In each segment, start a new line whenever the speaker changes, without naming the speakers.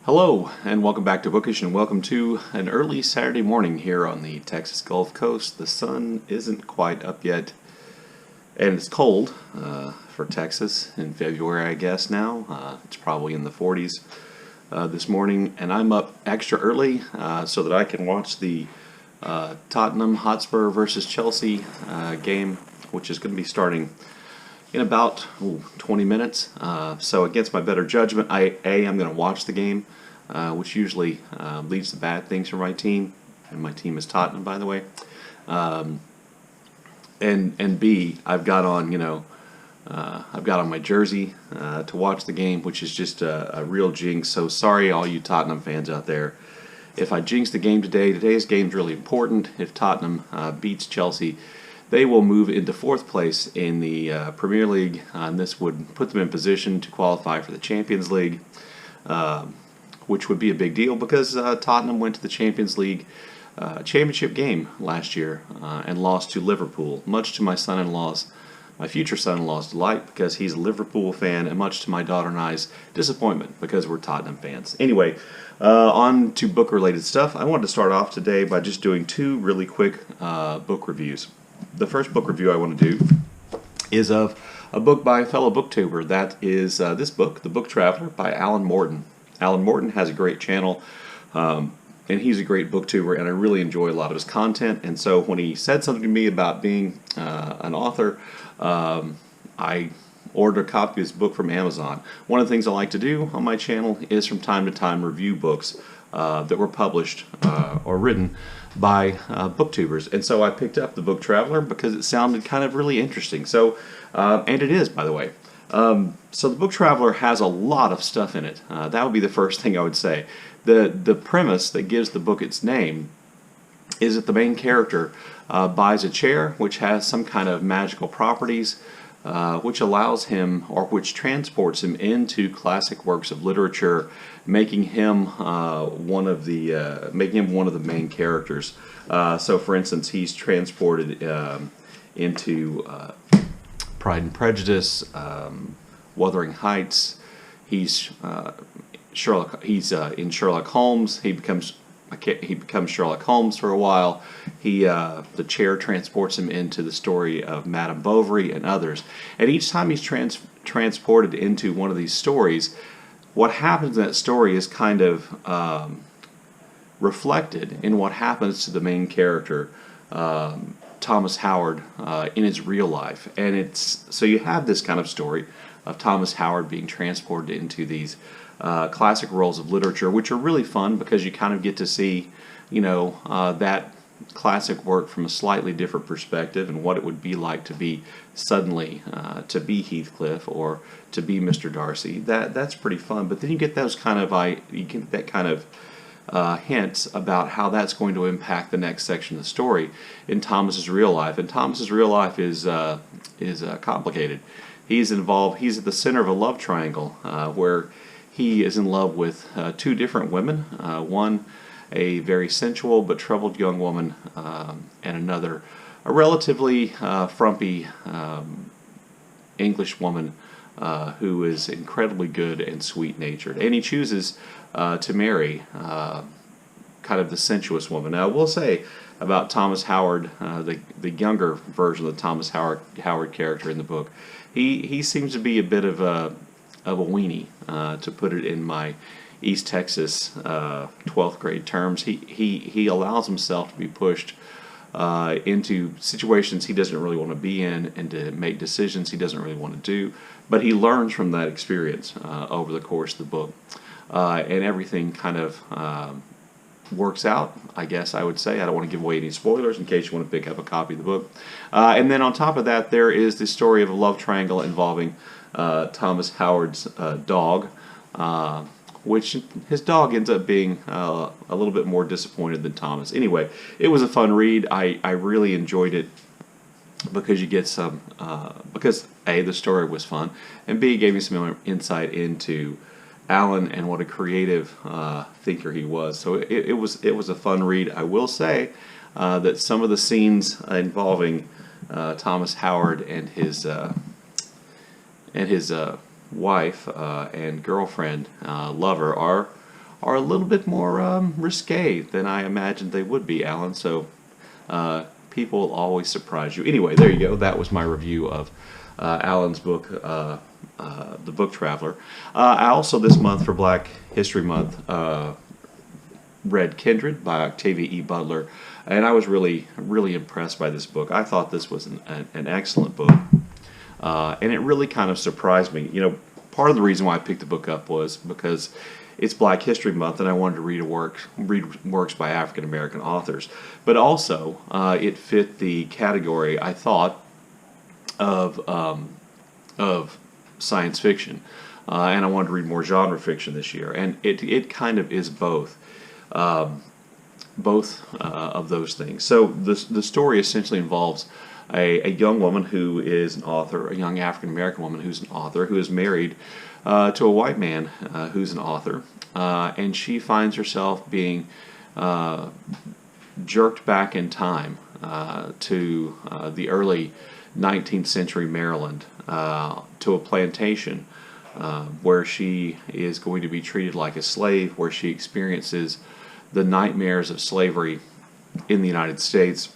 Hello, and welcome back to Bookish, and welcome to an early Saturday morning here on the Texas Gulf Coast. The sun isn't quite up yet, and it's cold for Texas in February, I guess now. It's probably in the 40s this morning, and I'm up extra early so that I can watch the Tottenham Hotspur versus Chelsea game, which is going to be starting in about 20 minutes. So against my better judgment, I'm going to watch the game, which usually leads to bad things for my team, and my team is Tottenham, by the way. And B, I've got on my jersey to watch the game, which is just a real jinx. So sorry, all you Tottenham fans out there. If I jinx the game today, today's game's really important. If Tottenham beats Chelsea, they will move into fourth place in the Premier League, and this would put them in position to qualify for the Champions League, which would be a big deal because Tottenham went to the Champions League championship game last year and lost to Liverpool, much to my future son-in-law's delight, because he's a Liverpool fan, and much to my daughter and I's disappointment because we're Tottenham fans. Anyway, on to book-related stuff. I wanted to start off today by just doing two really quick book reviews. The first book review I want to do is of a book by a fellow booktuber. That is this book, The Book Traveler, by Alan Moreton. Alan Moreton has a great channel, and he's a great booktuber, and I really enjoy a lot of his content. And so when he said something to me about being an author, I ordered a copy of his book from Amazon. One of the things I like to do on my channel is from time to time review books that were published or written by booktubers. And so I picked up The Book Traveler because it sounded kind of really interesting. So, and it is, by the way. So The Book Traveler has a lot of stuff in it. That would be the first thing I would say. The premise that gives the book its name is that the main character buys a chair which has some kind of magical properties, which allows him, or which transports him into classic works of literature, making him one of the main characters. So, for instance, he's transported into Pride and Prejudice, Wuthering Heights. He's Sherlock. He's in Sherlock Holmes. He becomes Sherlock Holmes for a while. The chair transports him into the story of Madame Bovary and others. And each time he's transported into one of these stories, what happens in that story is kind of reflected in what happens to the main character, Thomas Howard, in his real life. And so you have this kind of story of Thomas Howard being transported into these classic roles of literature, which are really fun because you kind of get to see, that classic work from a slightly different perspective, and what it would be like to be suddenly to be Heathcliff or to be Mr. Darcy. That's pretty fun. But then you get those kind of hints about how that's going to impact the next section of the story in Thomas's real life. And Thomas's real life is complicated. He's involved. He's at the center of a love triangle where he is in love with two different women. One, a very sensual but troubled young woman, and another, a relatively frumpy English woman who is incredibly good and sweet-natured. And he chooses to marry kind of the sensuous woman. Now, I will say about Thomas Howard, the younger version of the Thomas Howard character in the book, he seems to be a bit of a weenie, to put it in my East Texas 12th grade terms. He allows himself to be pushed into situations he doesn't really want to be in, and to make decisions he doesn't really want to do. But he learns from that experience over the course of the book, and everything kind of works out, I guess I would say. I don't want to give away any spoilers in case you want to pick up a copy of the book. And then on top of that, there is the story of a love triangle involving Thomas Howard's dog, which his dog ends up being a little bit more disappointed than Thomas. Anyway, it was a fun read. I really enjoyed it because you get some, because A, the story was fun, and B, it gave me some insight into Alan and what a creative thinker he was. So it was a fun read. I will say that some of the scenes involving Thomas Howard and his wife and girlfriend, lover, are a little bit more risque than I imagined they would be, Alan. So people will always surprise you. Anyway, there you go. That was my review of Alan's book, The Book Traveler. I also, this month for Black History Month, read Kindred by Octavia E. Butler, and I was really, really impressed by this book. I thought this was an excellent book, and it really kind of surprised me. You know, part of the reason why I picked the book up was because it's Black History Month, and I wanted to read works by African American authors. But also, it fit the category, I thought, of science fiction, and I wanted to read more genre fiction this year, and it kind of is both. Of those things. So the story essentially involves a young woman who is an author, a young African American woman who's an author, who is married to a white man who's an author, and she finds herself being jerked back in time to the early 19th century Maryland, to a plantation where she is going to be treated like a slave, where she experiences the nightmares of slavery in the United States,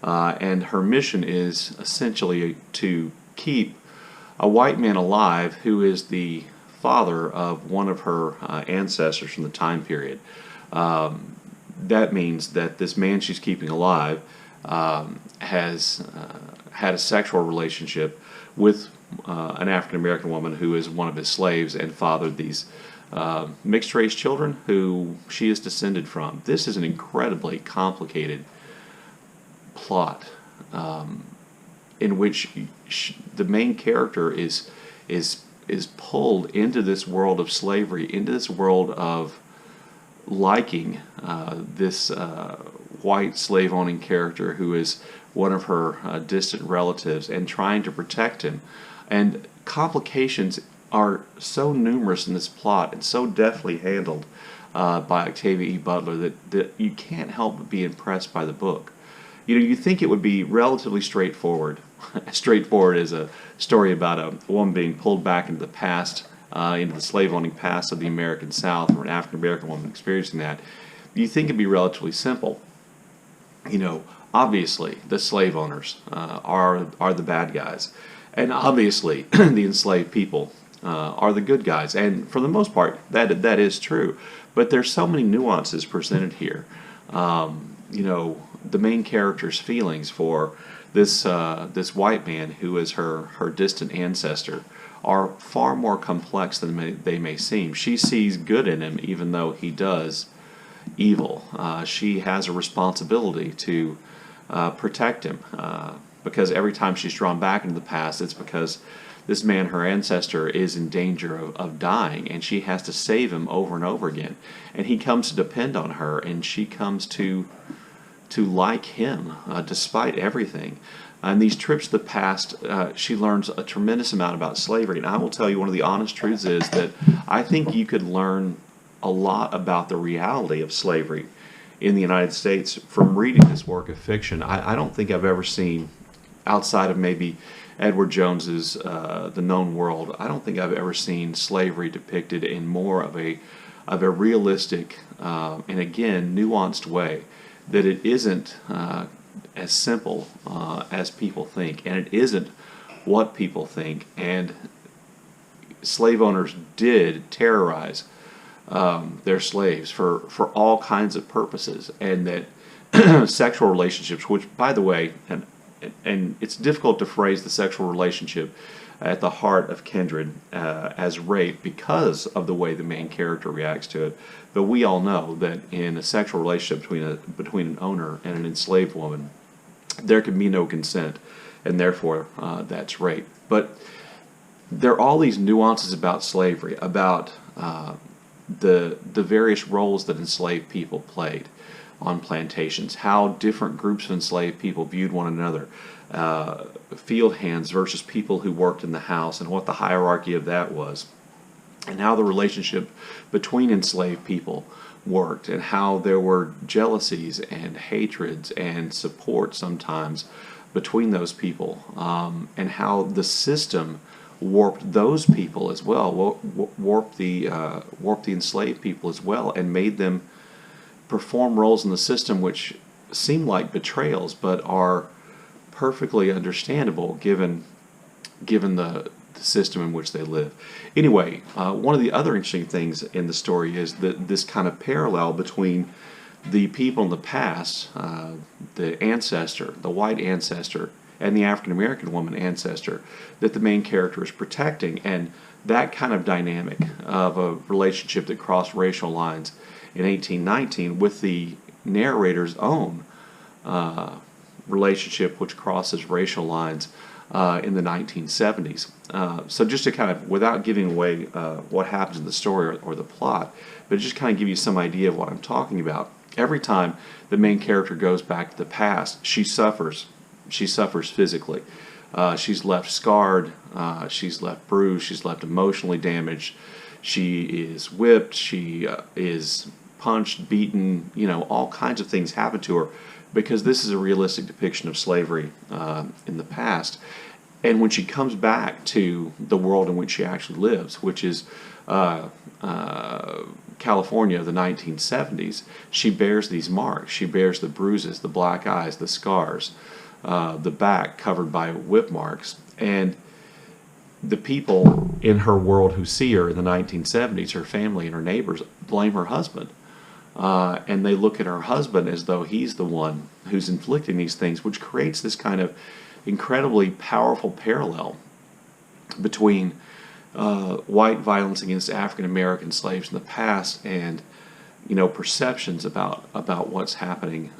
and her mission is essentially to keep a white man alive who is the father of one of her ancestors from the time period. That means that this man she's keeping alive has had a sexual relationship with an African American woman who is one of his slaves and fathered these mixed race children who she is descended from. This is an incredibly complicated plot in which the main character is pulled into this world of slavery, into this world of liking this white slave owning character who is one of her distant relatives, and trying to protect him. And complications are so numerous in this plot and so deftly handled by Octavia E. Butler that you can't help but be impressed by the book. You know, you think it would be relatively straightforward. Straightforward as a story about a woman being pulled back into the past, into the slave-owning past of the American South, or an African-American woman experiencing that. You think it'd be relatively simple. You know, obviously the slave owners are the bad guys, and obviously the enslaved people are the good guys, and for the most part that is true. But there's so many nuances presented here. You know, the main character's feelings for this white man who is her distant ancestor are far more complex than they may seem. She sees good in him even though he does evil. She has a responsibility to protect him, because every time she's drawn back into the past, it's because this man, her ancestor, is in danger of dying, and she has to save him over and over again. And he comes to depend on her, and she comes to like him despite everything. On these trips to the past, she learns a tremendous amount about slavery. And I will tell you, one of the honest truths is that I think you could learn a lot about the reality of slavery in the United States from reading this work of fiction. I don't think I've ever seen, outside of maybe Edward Jones's The Known World, I don't think I've ever seen slavery depicted in more of a realistic and again nuanced way. That it isn't as simple as people think, and it isn't what people think. And slave owners did terrorize their slaves for all kinds of purposes, and that sexual relationships, which, by the way, and it's difficult to phrase the sexual relationship at the heart of Kindred as rape because of the way the main character reacts to it. But we all know that in a sexual relationship between an owner and an enslaved woman, there can be no consent, and therefore that's rape. But there are all these nuances about slavery, about the various roles that enslaved people played on plantations, how different groups of enslaved people viewed one another, field hands versus people who worked in the house, and what the hierarchy of that was, and how the relationship between enslaved people worked, and how there were jealousies and hatreds and support sometimes between those people, and how the system warped those people as well, warped the enslaved people as well, and made them perform roles in the system which seem like betrayals, but are perfectly understandable given the system in which they live. Anyway, one of the other interesting things in the story is that this kind of parallel between the people in the past, the ancestor, the white ancestor, and the African American woman ancestor that the main character is protecting, and that kind of dynamic of a relationship that crossed racial lines in 1819 with the narrator's own relationship which crosses racial lines in the 1970s. So just to kind of, without giving away what happens in the story or the plot, but just kind of give you some idea of what I'm talking about. Every time the main character goes back to the past, she suffers. She suffers physically. She's left scarred. She's left bruised. She's left emotionally damaged. She is whipped. She is punched, beaten. All kinds of things happen to her because this is a realistic depiction of slavery in the past. And when she comes back to the world in which she actually lives, which is California of the 1970s, she bears these marks. She bears the bruises, the black eyes, the scars, the back covered by whip marks. And the people in her world who see her in the 1970s, her family and her neighbors, blame her husband. And they look at her husband as though he's the one who's inflicting these things, which creates this kind of incredibly powerful parallel between white violence against African American slaves in the past and perceptions about what's happening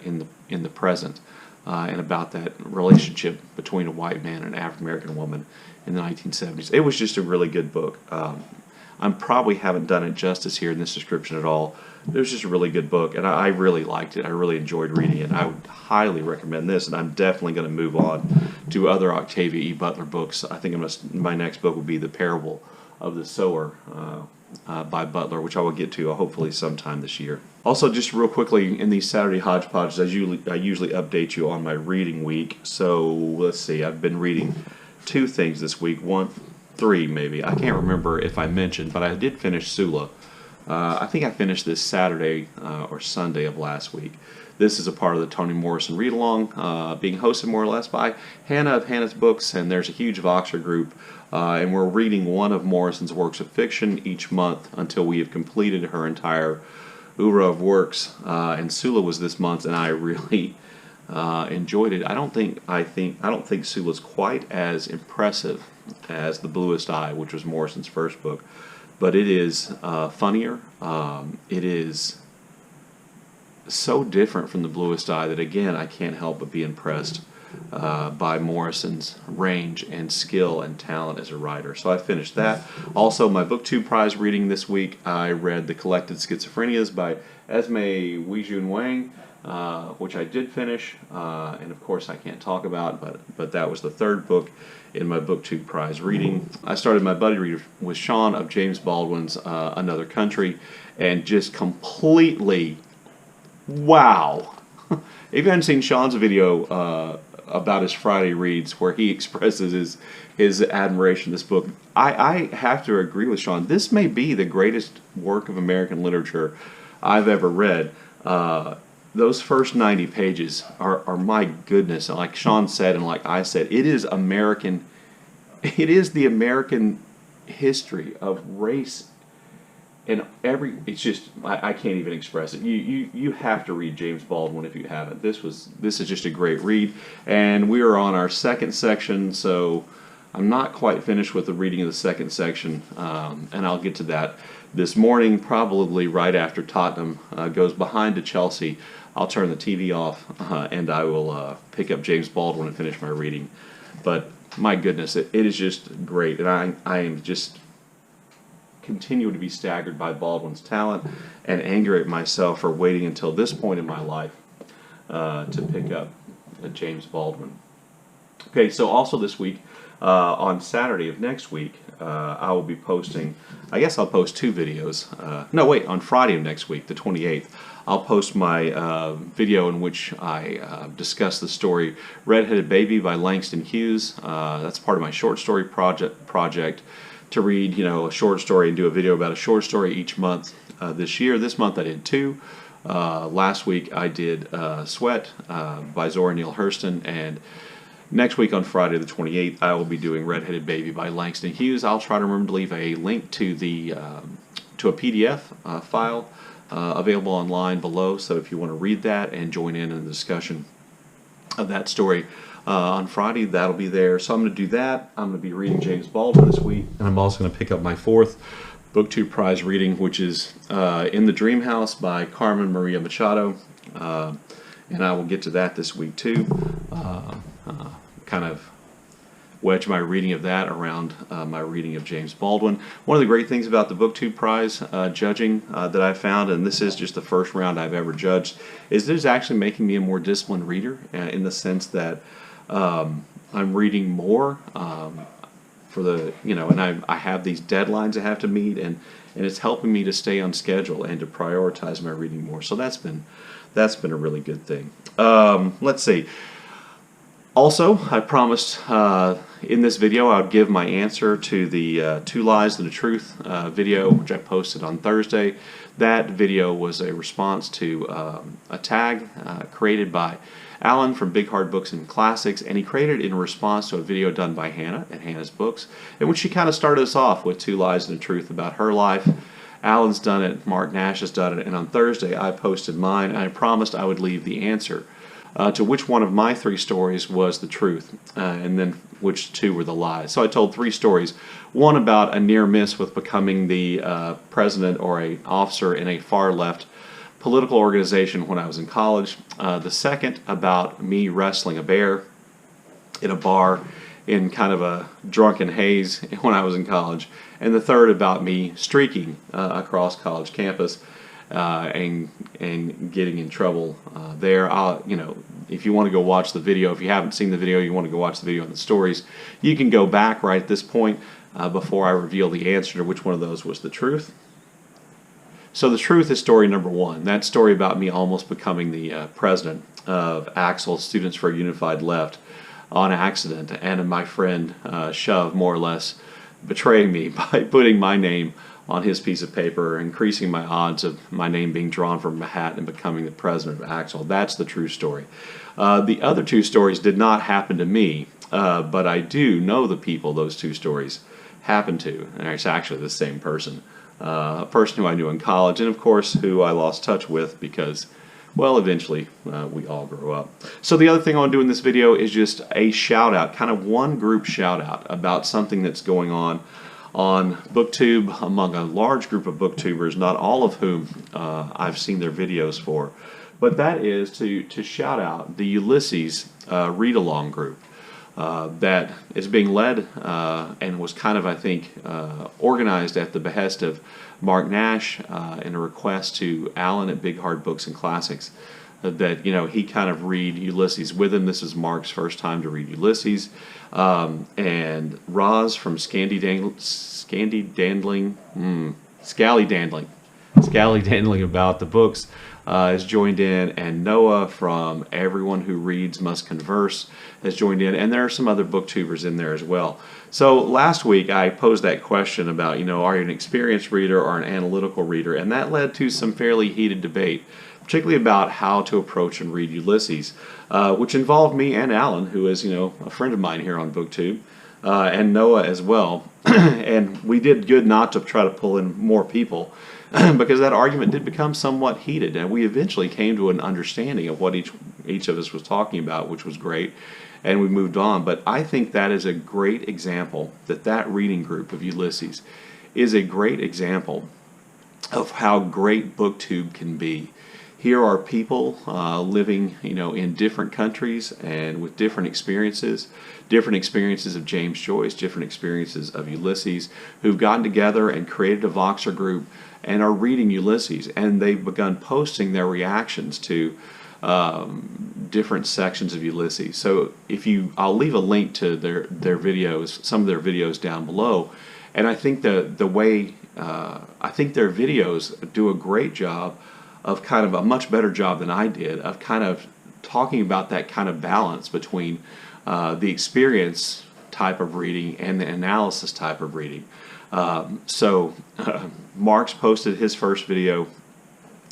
in the present, and about that relationship between a white man and an African American woman in the 1970s. It was just a really good book. I probably haven't done it justice here in this description at all. It was just a really good book, and I really liked it. I really enjoyed reading it. I would highly recommend this, and I'm definitely going to move on to other Octavia E. Butler books. I think my next book will be The Parable of the Sower by Butler, which I will get to hopefully sometime this year. Also, just real quickly, in these Saturday Hodgepodges, I usually update you on my reading week. So let's see, I've been reading 2 things this week. 3 maybe. I can't remember if I mentioned, but I did finish Sula. I think I finished this Saturday or Sunday of last week. This is a part of the Toni Morrison read-along, being hosted more or less by Hannah of Hannah's Books, and there's a huge Voxer group, and we're reading one of Morrison's works of fiction each month until we have completed her entire oeuvre of works, and Sula was this month, and I really enjoyed it. I don't think Sula's quite as impressive as The Bluest Eye, which was Morrison's first book, but it is funnier. It is so different from The Bluest Eye that, again, I can't help but be impressed by Morrison's range and skill and talent as a writer. So I finished that. Also, my BookTube prize reading this week, I read The Collected Schizophrenias by Esme Weijun Wang, which I did finish, and of course I can't talk about, but that was the 3rd book in my BookTube prize reading. I started my buddy read with Sean of James Baldwin's Another Country, and just completely, wow. If you haven't seen Sean's video about his Friday reads, where he expresses his admiration of this book, I have to agree with Sean. This may be the greatest work of American literature I've ever read. Those first 90 pages are my goodness. And like Sean said, and like I said, it is American. It is the American history of race and it's just, I can't even express it. You have to read James Baldwin if you haven't. This is just a great read, and we are on our 2nd section, so I'm not quite finished with the reading of the 2nd section, and I'll get to that this morning, probably right after Tottenham goes behind to Chelsea. I'll turn the TV off, and I will pick up James Baldwin and finish my reading. But my goodness, it is just great, and I am just continue to be staggered by Baldwin's talent and anger at myself for waiting until this point in my life to pick up James Baldwin. Okay, so also this week On Saturday of next week, I will be posting, I guess I'll post 2 videos. No, wait, on Friday of next week, the 28th, I'll post my video in which I discuss the story Redheaded Baby by Langston Hughes. That's part of my short story project to read, a short story and do a video about a short story each month this year. This month I did 2. Last week I did Sweat by Zora Neale Hurston, and next week on Friday the 28th I will be doing Redheaded Baby by Langston Hughes. I'll try to remember to leave a link to the to a PDF file available online below, so if you want to read that and join in the discussion of that story on Friday, that'll be there. So I'm going to do that. I'm going to be reading James Baldwin this week, and I'm also going to pick up my 4th BookTube Prize reading, which is In the Dream House by Carmen Maria Machado, and I will get to that this week too. Kind of wedge my reading of that around my reading of James Baldwin. One of the great things about the BookTube Prize judging that I found, and this is just the first round I've ever judged, is that it's actually making me a more disciplined reader in the sense that I'm reading more for the, and I have these deadlines I have to meet, and it's helping me to stay on schedule and to prioritize my reading more. So that's been a really good thing. Let's see. Also, I promised in this video I would give my answer to the 2 Lies and a Truth video, which I posted on Thursday. That video was a response to a tag created by Alan from Big Hard Books and Classics, and he created it in response to a video done by Hannah at Hannah's Books, in which she kind of started us off with 2 Lies and a Truth about her life. Alan's done it, Marc Nash has done it, and on Thursday I posted mine, and I promised I would leave the answer to which one of my 3 stories was the truth, and then which 2 were the lies. So I told 3 stories. One about a near miss with becoming the president or an officer in a far left political organization when I was in college. The second about me wrestling a bear in a bar in kind of a drunken haze when I was in college. And the third about me streaking across college campus and getting in trouble there. If you want to go watch the video, if you haven't seen the video, you want to go watch the video on the stories, you can go back right at this point before I reveal the answer to which one of those was the truth. So the truth is story number 1. That story about me almost becoming the president of Axel, Students for a Unified Left, on accident, and my friend Shove more or less betraying me by putting my name on his piece of paper, increasing my odds of my name being drawn from a hat and becoming the president of Axel. That's the true story. The other 2 stories did not happen to me, but I do know the people those 2 stories happened to, and it's actually the same person. A person who I knew in college, and of course who I lost touch with because, well, eventually we all grow up. So the other thing I want to do in this video is just a shout out, kind of one group shout out about something that's going on BookTube among a large group of booktubers, not all of whom I've seen their videos for, but that is to shout out the Ulysses read-along group that is being led and was kind of, I think, organized at the behest of Marc Nash in a request to Alan at Big Hard Books and Classics that he kind of read Ulysses with him. This is Mark's first time to read Ulysses, and Roz from Scallydandling about the books has joined in, and Noah from Everyone Who Reads Must Converse has joined in, and there are some other booktubers in there as well. So last week I posed that question about, are you an experienced reader or an analytical reader, and that led to some fairly heated debate, particularly about how to approach and read Ulysses, which involved me and Alan, who is, a friend of mine here on BookTube, and Noah as well. And we did good not to try to pull in more people because that argument did become somewhat heated, and we eventually came to an understanding of what each of us was talking about, which was great, and we moved on. But I think that is a great example, that reading group of Ulysses is a great example of how great BookTube can be. Here are people living, in different countries and with different experiences of James Joyce, different experiences of Ulysses, who've gotten together and created a Voxer group and are reading Ulysses, and they've begun posting their reactions to different sections of Ulysses. So I'll leave a link to their videos, some of their videos down below, and I think the way I think their videos do a great job of kind of a much better job than I did of kind of talking about that kind of balance between the experience type of reading and the analysis type of reading. Mark's posted his first video.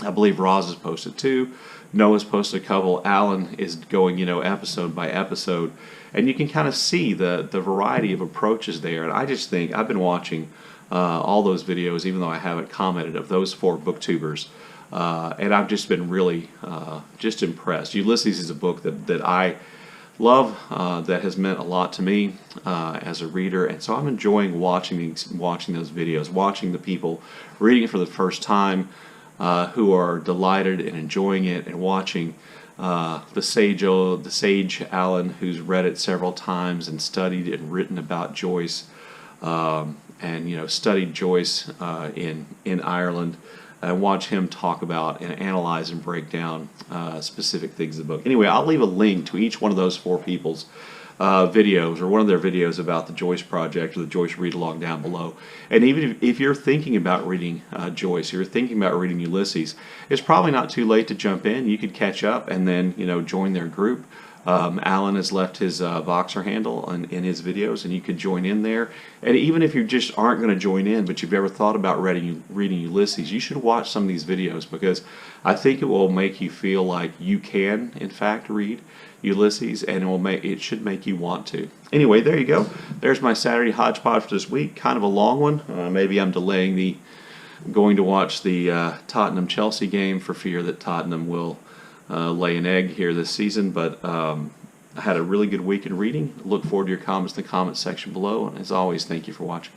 I believe Roz has posted 2. Noah's posted a couple. Alan is going, episode by episode. And you can kind of see the variety of approaches there. And I just think, I've been watching all those videos, even though I haven't commented, of those 4 booktubers. And I've just been really just impressed. Ulysses is a book that I love, that has meant a lot to me as a reader, and so I'm enjoying watching those videos, watching the people reading it for the first time, who are delighted and enjoying it, and watching the sage Alan, who's read it several times and studied and written about Joyce, and studied Joyce in Ireland. And watch him talk about and analyze and break down specific things in the book. Anyway, I'll leave a link to each one of those 4 people's videos, or one of their videos about the Joyce Project or the Joyce Read Along down below. And even if you're thinking about reading Joyce, or you're thinking about reading Ulysses, it's probably not too late to jump in. You could catch up and then join their group. Alan has left his Voxer handle in his videos, and you could join in there. And even if you just aren't going to join in, but you've ever thought about reading Ulysses, you should watch some of these videos, because I think it will make you feel like you can, in fact, read Ulysses, and it should make you want to. Anyway, there you go. There's my Saturday hodgepodge for this week. Kind of a long one. Maybe I'm delaying going to watch the Tottenham-Chelsea game for fear that Tottenham will lay an egg here this season, but I had a really good week in reading. Look forward to your comments in the comment section below, and as always, thank you for watching.